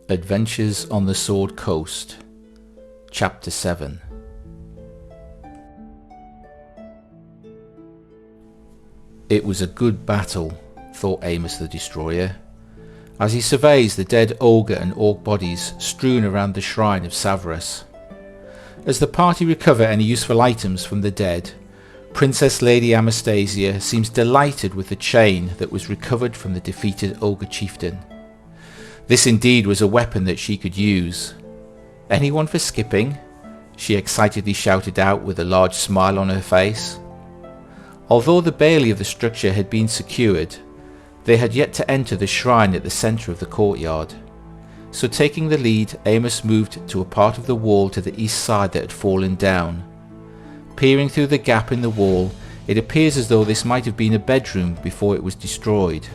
Adventures on the Sword Coast, Chapter 7. It was a good battle, thought Amos the Destroyer, as he surveys the dead ogre and orc bodies strewn around the Shrine of Savras. As the party recover any useful items from the dead, Princess Lady Anastasia seems delighted with the chain that was recovered from the defeated ogre chieftain. This indeed was a weapon that she could use. "Anyone for skipping?" she excitedly shouted out with a large smile on her face. Although the bailey of the structure had been secured, they had yet to enter the shrine at the centre of the courtyard. So taking the lead, Amos moved to a part of the wall to the east side that had fallen down. Peering through the gap in the wall, it appears as though this might have been a bedroom before it was destroyed.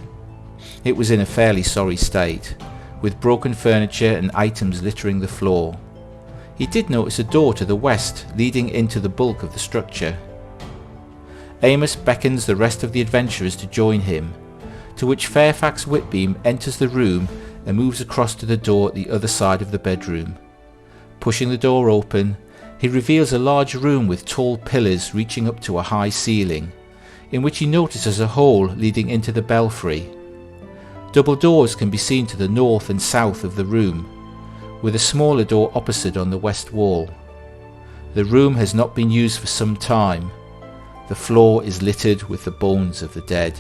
It was in a fairly sorry state, with broken furniture and items littering the floor. He did notice a door to the west leading into the bulk of the structure. Amos beckons the rest of the adventurers to join him, to which Fairfax Whitbeam enters the room and moves across to the door at the other side of the bedroom. Pushing the door open, he reveals a large room with tall pillars reaching up to a high ceiling, in which he notices a hole leading into the belfry. Double doors can be seen to the north and south of the room, with a smaller door opposite on the west wall. The room has not been used for some time. The floor is littered with the bones of the dead.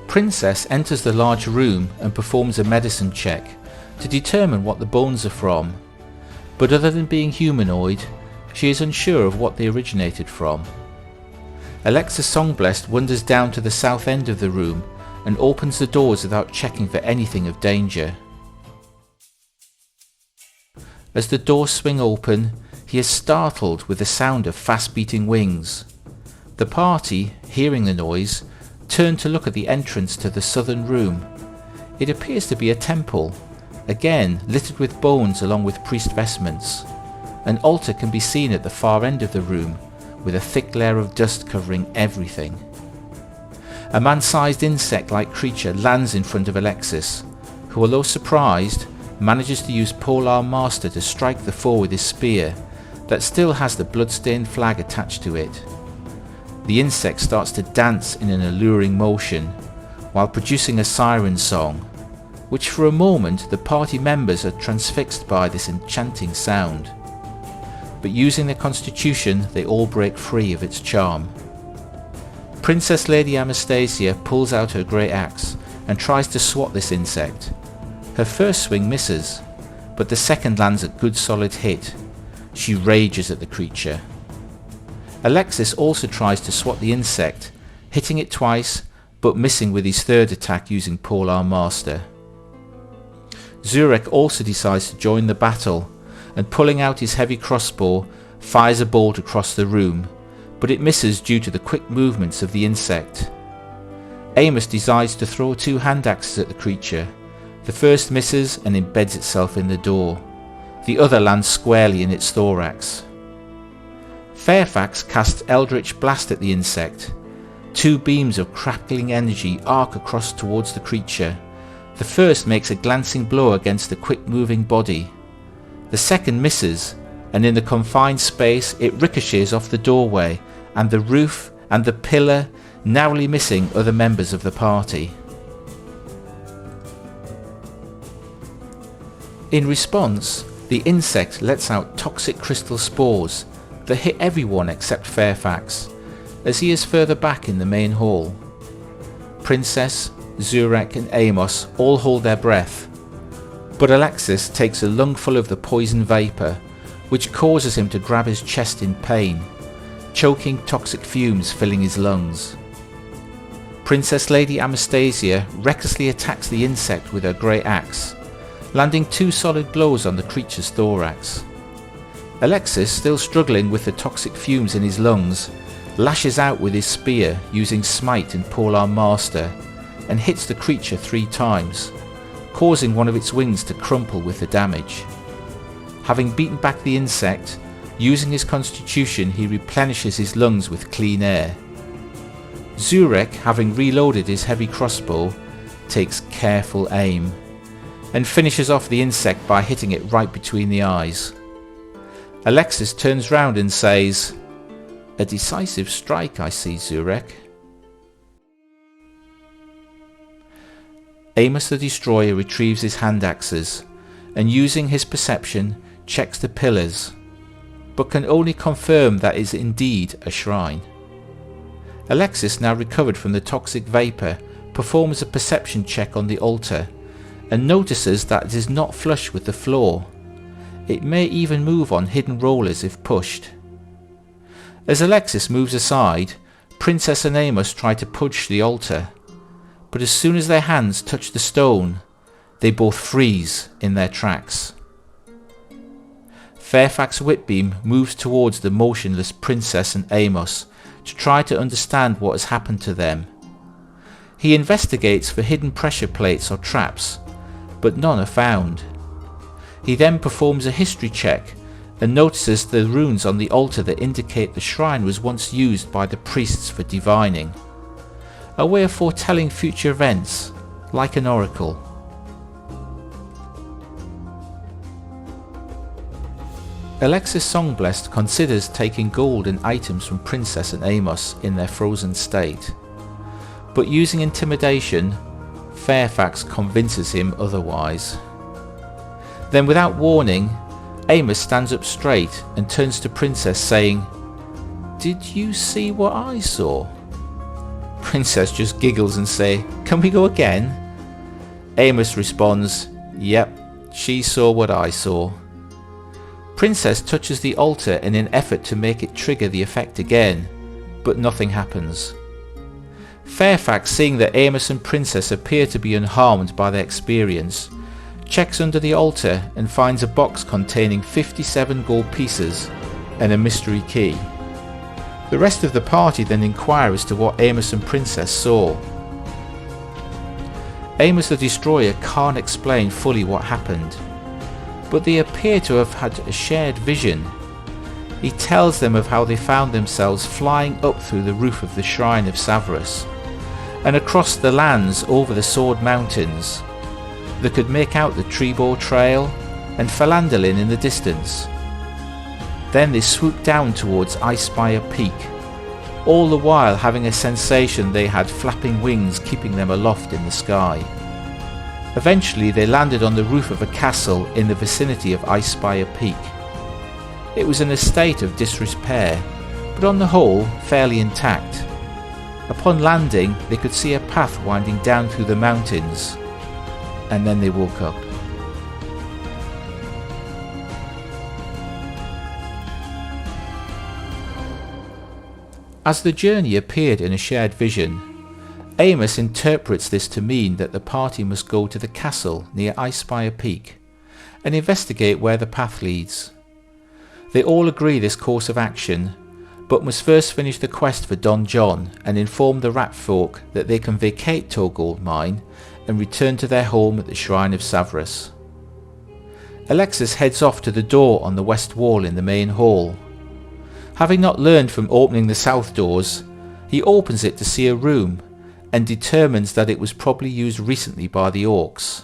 Princess enters the large room and performs a medicine check to determine what the bones are from, but other than being humanoid, she is unsure of what they originated from. Alexa Songblessed wanders down to the south end of the room and opens the doors without checking for anything of danger. As the doors swing open, he is startled with the sound of fast-beating wings. The party, hearing the noise, turn to look at the entrance to the southern room. It appears to be a temple, again littered with bones along with priest vestments. An altar can be seen at the far end of the room, with a thick layer of dust covering everything. A man-sized insect-like creature lands in front of Alexis, who, although surprised, manages to use Polar Master to strike the foe with his spear that still has the blood-stained flag attached to it. The insect starts to dance in an alluring motion, while producing a siren song, which for a moment the party members are transfixed by this enchanting sound. But using their constitution, they all break free of its charm. Princess Lady Anastasia pulls out her great axe and tries to swat this insect. Her first swing misses, but the second lands a good solid hit. She rages at the creature. Alexis also tries to swat the insect, hitting it twice, but missing with his third attack using Polar Master. Zurek also decides to join the battle, and pulling out his heavy crossbow, fires a bolt across the room, but it misses due to the quick movements of the insect. Amos decides to throw 2 hand axes at the creature. The first misses and embeds itself in the door. The other lands squarely in its thorax. Fairfax casts Eldritch Blast at the insect. 2 beams of crackling energy arc across towards the creature. The first makes a glancing blow against the quick-moving body. The second misses, and in the confined space it ricochets off the doorway and the roof and the pillar, narrowly missing other members of the party. In response, the insect lets out toxic crystal spores that hit everyone except Fairfax, as he is further back in the main hall. Princess, Zurek and Amos all hold their breath, but Alexis takes a lungful of the poison vapour, which causes him to grab his chest in pain, choking toxic fumes filling his lungs. Princess Lady Anastasia recklessly attacks the insect with her great axe, landing 2 solid blows on the creature's thorax. Alexis, still struggling with the toxic fumes in his lungs, lashes out with his spear using Smite and Polearm Master, and hits the creature 3 times, causing one of its wings to crumple with the damage. Having beaten back the insect, using his constitution he replenishes his lungs with clean air. Zurek, having reloaded his heavy crossbow, takes careful aim, and finishes off the insect by hitting it right between the eyes. Alexis turns round and says, "A decisive strike, I see, Zurek." Amos the Destroyer retrieves his hand axes, and using his perception checks the pillars, but can only confirm that it is indeed a shrine. Alexis, now recovered from the toxic vapour, performs a perception check on the altar, and notices that it is not flush with the floor. It may even move on hidden rollers if pushed. As Alexis moves aside, Princess and Amos try to push the altar, but as soon as their hands touch the stone, they both freeze in their tracks. Fairfax Whitbeam moves towards the motionless Princess and Amos to try to understand what has happened to them. He investigates for hidden pressure plates or traps, but none are found. He then performs a history check and notices the runes on the altar that indicate the shrine was once used by the priests for divining, a way of foretelling future events, like an oracle. Alexis Songblessed considers taking gold and items from Princess and Amos in their frozen state, but using intimidation, Fairfax convinces him otherwise. Then without warning, Amos stands up straight and turns to Princess saying, "Did you see what I saw?" Princess just giggles and says, "Can we go again?" Amos responds, "Yep, she saw what I saw." Princess touches the altar in an effort to make it trigger the effect again, but nothing happens. Fairfax, seeing that Amos and Princess appear to be unharmed by their experience, checks under the altar and finds a box containing 57 gold pieces and a mystery key. The rest of the party then inquire as to what Amos and Princess saw. Amos the Destroyer can't explain fully what happened, but they appear to have had a shared vision. He tells them of how they found themselves flying up through the roof of the Shrine of Savras and across the lands over the Sword Mountains. They could make out the Trebor Trail and Philandolin in the distance. Then they swooped down towards Icespire Peak, all the while having a sensation they had flapping wings keeping them aloft in the sky. Eventually they landed on the roof of a castle in the vicinity of Icespire Peak. It was in a state of disrepair, but on the whole fairly intact. Upon landing they could see a path winding down through the mountains, and then they woke up. As the journey appeared in a shared vision, Amos interprets this to mean that the party must go to the castle near Icespire Peak and investigate where the path leads. They all agree this course of action, but must first finish the quest for Don John and inform the rat folk that they can vacate Torgold Mine and return to their home at the Shrine of Savras. Alexis heads off to the door on the west wall in the main hall. Having not learned from opening the south doors, he opens it to see a room and determines that it was probably used recently by the Orcs.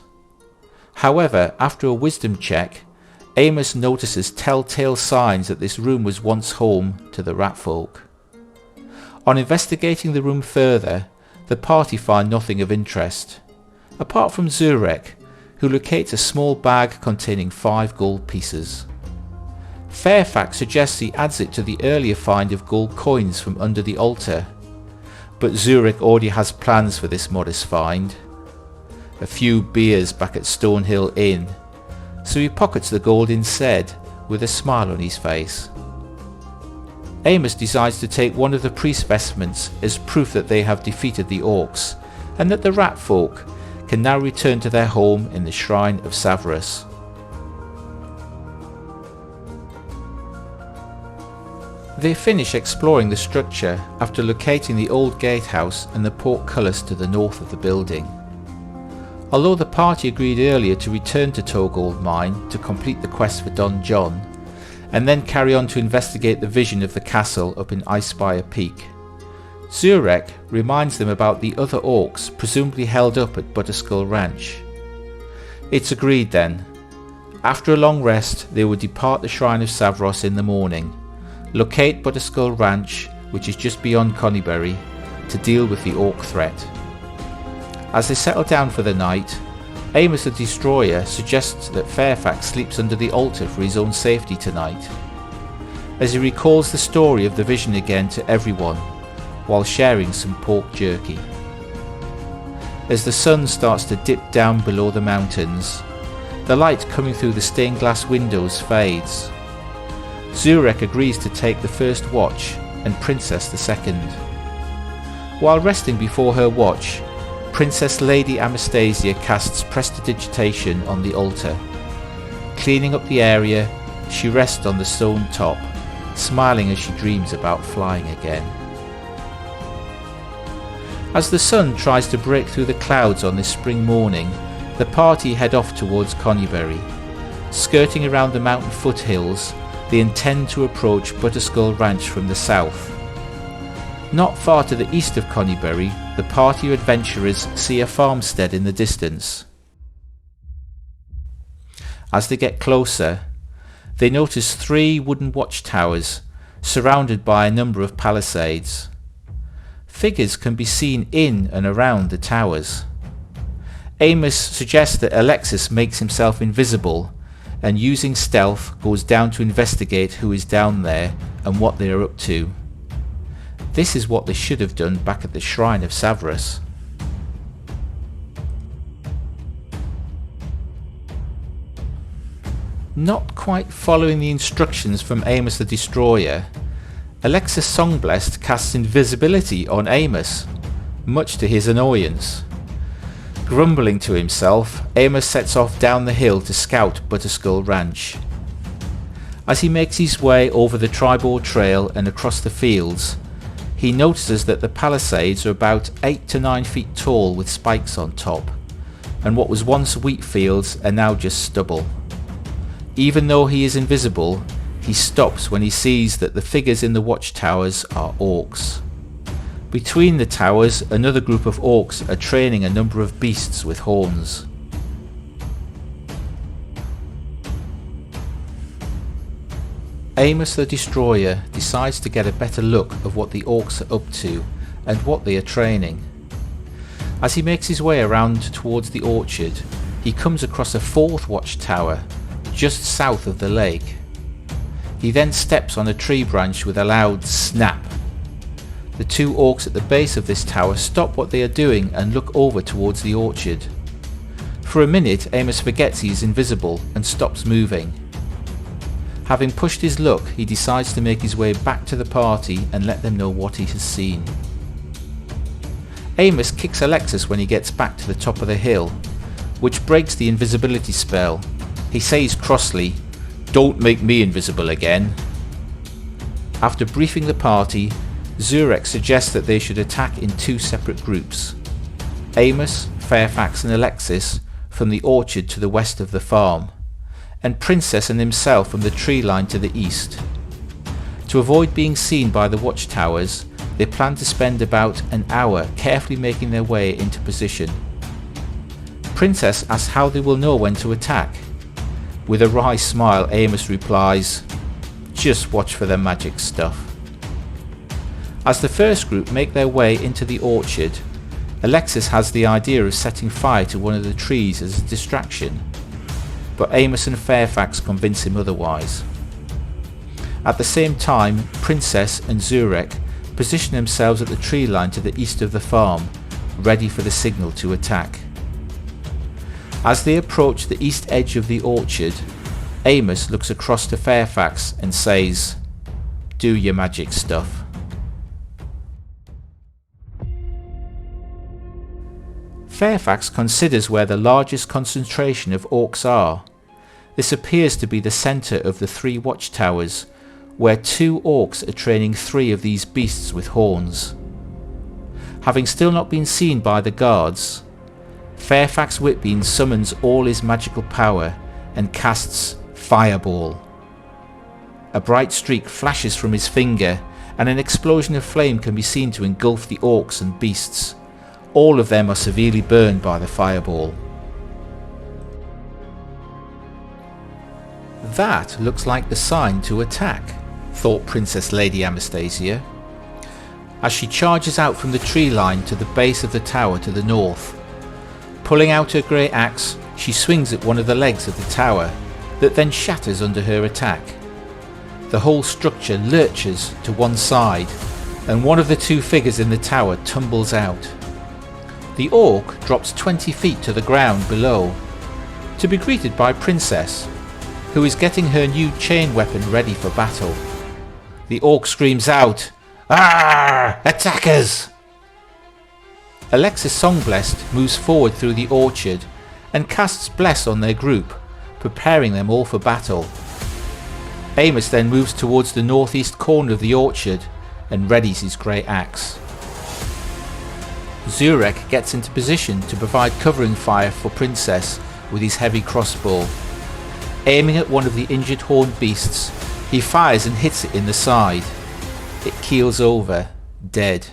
However, after a wisdom check, Amos notices telltale signs that this room was once home to the rat folk. On investigating the room further, the party find nothing of interest, apart from Zurek, who locates a small bag containing 5 gold pieces. Fairfax suggests he adds it to the earlier find of gold coins from under the altar, but Zurek already has plans for this modest find. A few beers back at Stonehill Inn, so he pockets the gold instead, with a smile on his face. Amos decides to take one of the pre-specimens as proof that they have defeated the Orcs, and that the rat folk can now return to their home in the Shrine of Savras. They finish exploring the structure after locating the old gatehouse and the portcullis to the north of the building. Although the party agreed earlier to return to Togold Mine to complete the quest for Don John, and then carry on to investigate the vision of the castle up in Icespire Peak, Zurek reminds them about the other orcs presumably held up at Butterskull Ranch. It's agreed then. After a long rest, they would depart the Shrine of Savras in the morning, locate Butterskull Ranch, which is just beyond Conyberry, to deal with the orc threat. As they settle down for the night, Amos the Destroyer suggests that Fairfax sleeps under the altar for his own safety tonight, as he recalls the story of the vision again to everyone, while sharing some pork jerky. As the sun starts to dip down below the mountains, the light coming through the stained glass windows fades. Zurek agrees to take the first watch and Princess the second. While resting before her watch, Princess Lady Anastasia casts prestidigitation on the altar. Cleaning up the area, she rests on the stone top, smiling as she dreams about flying again. As the sun tries to break through the clouds on this spring morning, the party head off towards Conyberry. Skirting around the mountain foothills, they intend to approach Butterskull Ranch from the south. Not far to the east of Conyberry, the party of adventurers see a farmstead in the distance. As they get closer, they notice 3 wooden watchtowers surrounded by a number of palisades. Figures can be seen in and around the towers. Amos suggests that Alexis makes himself invisible and using stealth goes down to investigate who is down there and what they are up to. This is what they should have done back at the Shrine of Savras. Not quite following the instructions from Amos the Destroyer, Alexis Songblessed casts invisibility on Amos, much to his annoyance. Grumbling to himself, Amos sets off down the hill to scout Butterskull Ranch. As he makes his way over the Tribord Trail and across the fields, he notices that the palisades are about 8 to 9 feet tall with spikes on top, and what was once wheat fields are now just stubble. Even though he is invisible, he stops when he sees that the figures in the watchtowers are orcs. Between the towers, another group of orcs are training a number of beasts with horns. Amos the Destroyer decides to get a better look of what the orcs are up to and what they are training. As he makes his way around towards the orchard, he comes across a 4th watchtower just south of the lake. He then steps on a tree branch with a loud snap. The 2 orcs at the base of this tower stop what they are doing and look over towards the orchard. For a minute, Amos forgets he is invisible and stops moving. Having pushed his luck, he decides to make his way back to the party and let them know what he has seen. Amos kicks Alexis when he gets back to the top of the hill, which breaks the invisibility spell. He says crossly, "Don't make me invisible again." After briefing the party, Zurek suggests that they should attack in 2 separate groups. Amos, Fairfax and Alexis from the orchard to the west of the farm, and Princess and himself from the tree line to the east. To avoid being seen by the watchtowers, they plan to spend about an hour carefully making their way into position. Princess asks how they will know when to attack. With a wry smile, Amos replies, "Just watch for the magic stuff." As the first group make their way into the orchard, Alexis has the idea of setting fire to one of the trees as a distraction, but Amos and Fairfax convince him otherwise. At the same time, Princess and Zurek position themselves at the tree line to the east of the farm, ready for the signal to attack. As they approach the east edge of the orchard, Amos looks across to Fairfax and says, "Do your magic stuff." Fairfax considers where the largest concentration of orcs are. This appears to be the centre of the 3 watchtowers, where 2 orcs are training 3 of these beasts with horns. Having still not been seen by the guards, Fairfax Whitbean summons all his magical power and casts Fireball. A bright streak flashes from his finger, and an explosion of flame can be seen to engulf the orcs and beasts. All of them are severely burned by the fireball. That looks like the sign to attack, thought Princess Lady Anastasia, as she charges out from the tree line to the base of the tower to the north. Pulling out her grey axe, she swings at one of the legs of the tower, that then shatters under her attack. The whole structure lurches to one side, and one of the 2 figures in the tower tumbles out. The orc drops 20 feet to the ground below, to be greeted by Princess, who is getting her new chain weapon ready for battle. The orc screams out, "Arr! Attackers!" Alexis Songblessed moves forward through the orchard and casts Bless on their group, preparing them all for battle. Amos then moves towards the northeast corner of the orchard and readies his grey axe. Zurek gets into position to provide covering fire for Princess with his heavy crossbow. Aiming at one of the injured horned beasts, he fires and hits it in the side. It keels over, dead.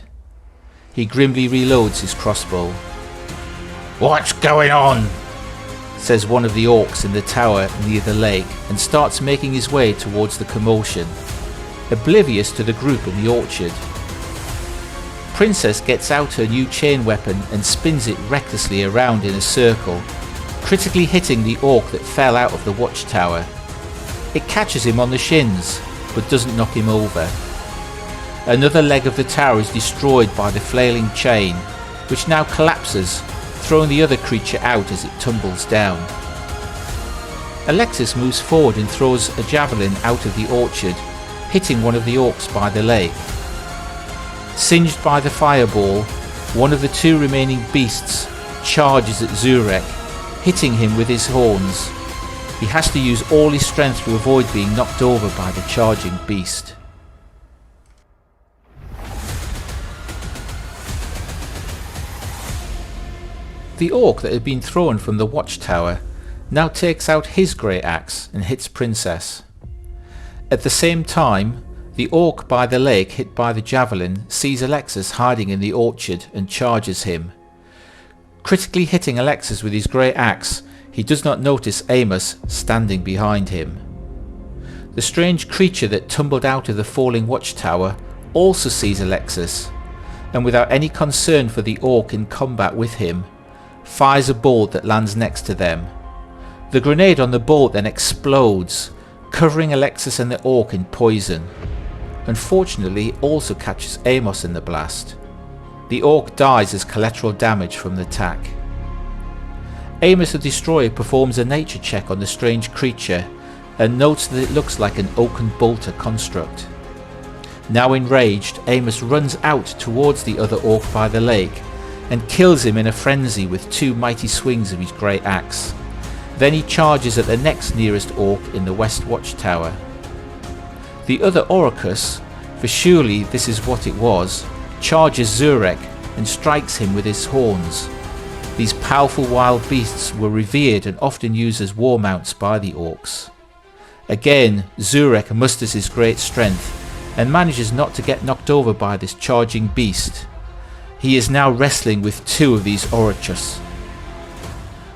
He grimly reloads his crossbow. "What's going on?" says one of the orcs in the tower near the lake, and starts making his way towards the commotion, oblivious to the group in the orchard. Princess gets out her new chain weapon and spins it recklessly around in a circle, critically hitting the orc that fell out of the watchtower. It catches him on the shins, but doesn't knock him over. Another leg of the tower is destroyed by the flailing chain, which now collapses, throwing the other creature out as it tumbles down. Alexis moves forward and throws a javelin out of the orchard, hitting one of the orcs by the leg. Singed by the fireball, one of the 2 remaining beasts charges at Zurek, hitting him with his horns. He has to use all his strength to avoid being knocked over by the charging beast. The orc that had been thrown from the watchtower now takes out his grey axe and hits Princess. At the same time, the orc by the lake hit by the javelin sees Alexis hiding in the orchard and charges him. Critically hitting Alexis with his grey axe, he does not notice Amos standing behind him. The strange creature that tumbled out of the falling watchtower also sees Alexis, and without any concern for the orc in combat with him, fires a bolt that lands next to them. The grenade on the bolt then explodes, covering Alexis and the orc in poison. Unfortunately, it also catches Amos in the blast. The orc dies as collateral damage from the attack. Amos the Destroyer performs a nature check on the strange creature and notes that it looks like an oaken bolter construct. Now enraged, Amos runs out towards the other orc by the lake and kills him in a frenzy with 2 mighty swings of his grey axe. Then he charges at the next nearest orc in the west watchtower. The other Orcus, for surely this is what it was, charges Zurek and strikes him with his horns. These powerful wild beasts were revered and often used as war mounts by the orcs. Again, Zurek musters his great strength and manages not to get knocked over by this charging beast. He is now wrestling with 2 of these Orcus.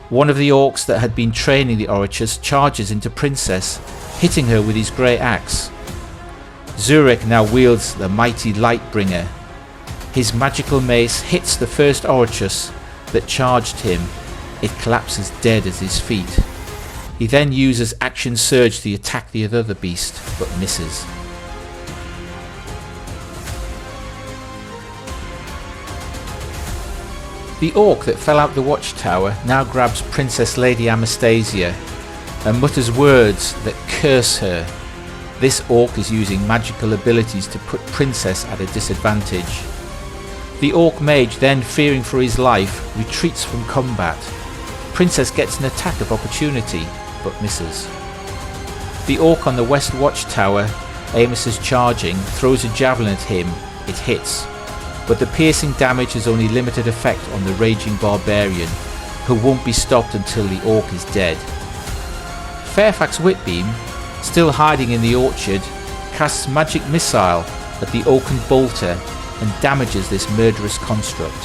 One of the orcs that had been training the Orcus charges into Princess, hitting her with his grey axe. Zurek now wields the mighty Lightbringer. His magical mace hits the first Orcus that charged him. It collapses dead at his feet. He then uses Action Surge to attack the other beast, but misses. The orc that fell out the watchtower now grabs Princess Lady Anastasia and mutters words that curse her. This orc is using magical abilities to put Princess at a disadvantage. The orc mage then, fearing for his life, retreats from combat. Princess gets an attack of opportunity, but misses. The orc on the west watchtower Amos is charging, throws a javelin at him. It hits, but the piercing damage has only limited effect on the raging barbarian, who won't be stopped until the orc is dead. Fairfax Whitbeam, still hiding in the orchard, casts magic missile at the oaken bolter and damages this murderous construct.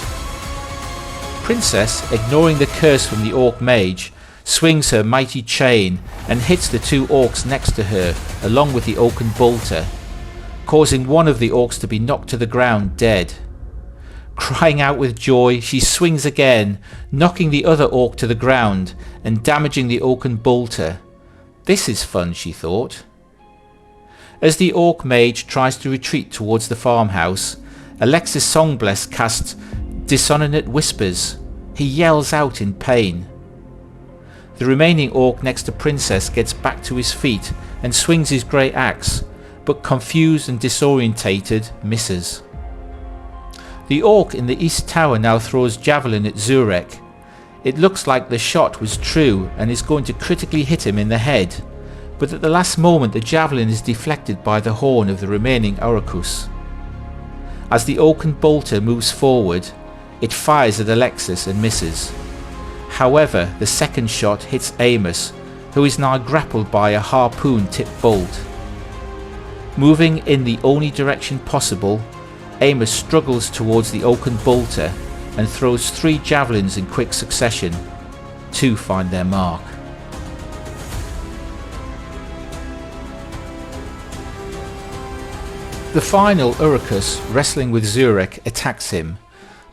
Princess, ignoring the curse from the orc mage, swings her mighty chain and hits the two orcs next to her along with the oaken bolter, causing one of the orcs to be knocked to the ground dead. Crying out with joy, she swings again, knocking the other orc to the ground and damaging the oaken bolter. This is fun, she thought. As the orc mage tries to retreat towards the farmhouse, Alexis Songbless casts Dissonant Whispers. He yells out in pain. The remaining orc next to Princess gets back to his feet and swings his great axe, but confused and disorientated, misses. The orc in the east tower now throws javelin at Zurek. It looks like the shot was true and is going to critically hit him in the head, but at the last moment the javelin is deflected by the horn of the remaining Orcus. As the oaken bolter moves forward, it fires at Alexis and misses. However, the second shot hits Amos, who is now grappled by a harpoon-tipped bolt. Moving in the only direction possible, Amos struggles towards the oaken bolter and throws 3 javelins in quick succession. 2 find their mark. The final Uricus, wrestling with Zurek, attacks him,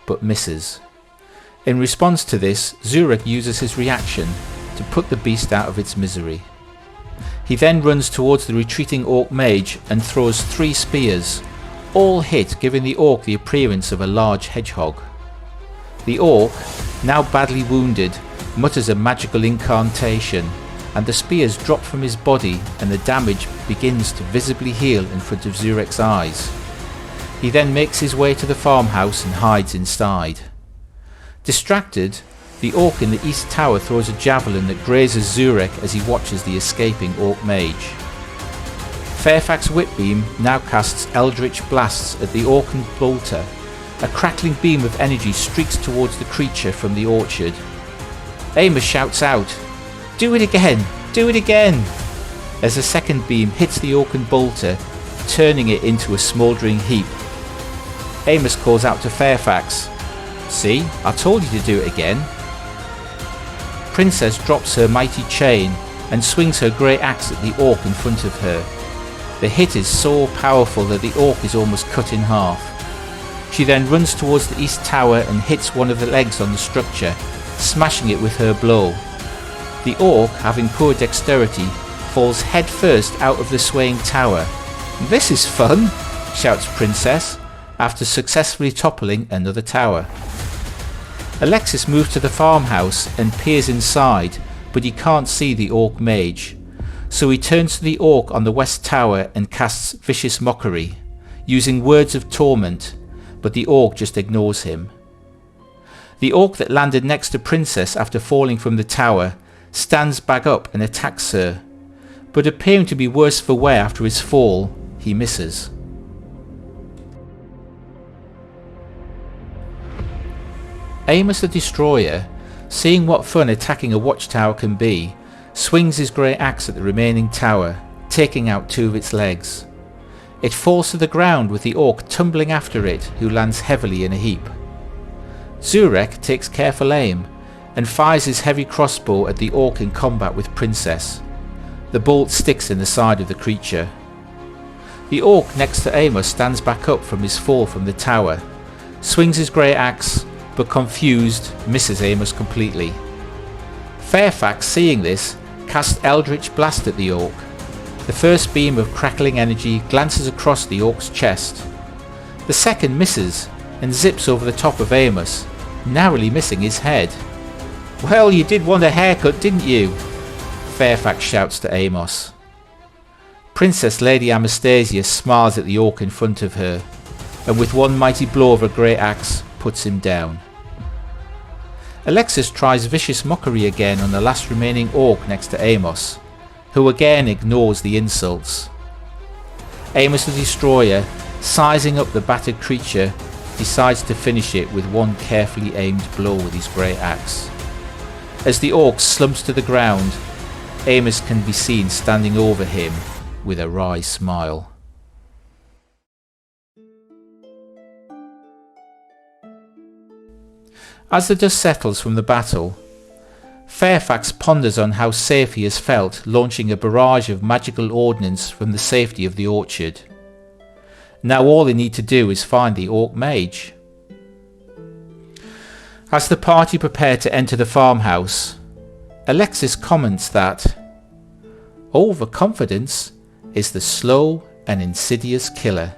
but misses. In response to this, Zurek uses his reaction to put the beast out of its misery. He then runs towards the retreating orc mage and throws 3 spears. All hit, giving the orc the appearance of a large hedgehog. The orc, now badly wounded, mutters a magical incantation, and the spears drop from his body and the damage begins to visibly heal in front of Zurek's eyes. He then makes his way to the farmhouse and hides inside. Distracted, the orc in the east tower throws a javelin that grazes Zurek as he watches the escaping orc mage. Fairfax Whitbeam now casts eldritch blasts at the orc and bolter. A crackling beam of energy streaks towards the creature from the orchard. Amos shouts out, "Do it again! Do it again!" as a second beam hits the orc and bolter, turning it into a smouldering heap. Amos calls out to Fairfax, "See, I told you to do it again." Princess drops her mighty chain and swings her grey axe at the orc in front of her. The hit is so powerful that the orc is almost cut in half. She then runs towards the east tower and hits one of the legs on the structure, smashing it with her blow. The orc, having poor dexterity, falls head first out of the swaying tower. "This is fun!" shouts Princess, after successfully toppling another tower. Alexis moves to the farmhouse and peers inside, but he can't see the orc mage. So he turns to the orc on the west tower and casts Vicious Mockery, using words of torment, but the orc just ignores him. The orc that landed next to Princess after falling from the tower stands back up and attacks her, but appearing to be worse for wear after his fall, he misses. Amos the Destroyer, seeing what fun attacking a watchtower can be, swings his grey axe at the remaining tower, taking out 2 of its legs. It falls to the ground with the orc tumbling after it, who lands heavily in a heap. Zurek takes careful aim and fires his heavy crossbow at the orc in combat with Princess. The bolt sticks in the side of the creature. The orc next to Amos stands back up from his fall from the tower, swings his grey axe, but confused, misses Amos completely. Fairfax, seeing this, casts Eldritch Blast at the orc. The first beam of crackling energy glances across the orc's chest. The second misses and zips over the top of Amos, narrowly missing his head. "Well, you did want a haircut, didn't you?" Fairfax shouts to Amos. Princess Lady Anastasia smiles at the orc in front of her, and with one mighty blow of her grey axe, puts him down. Alexis tries Vicious Mockery again on the last remaining orc next to Amos, who again ignores the insults. Amos the Destroyer, sizing up the battered creature, decides to finish it with one carefully aimed blow with his great axe. As the orc slumps to the ground, Amos can be seen standing over him with a wry smile. As the dust settles from the battle, Fairfax ponders on how safe he has felt launching a barrage of magical ordnance from the safety of the orchard. Now all they need to do is find the orc mage. As the party prepare to enter the farmhouse, Alexis comments that overconfidence is the slow and insidious killer.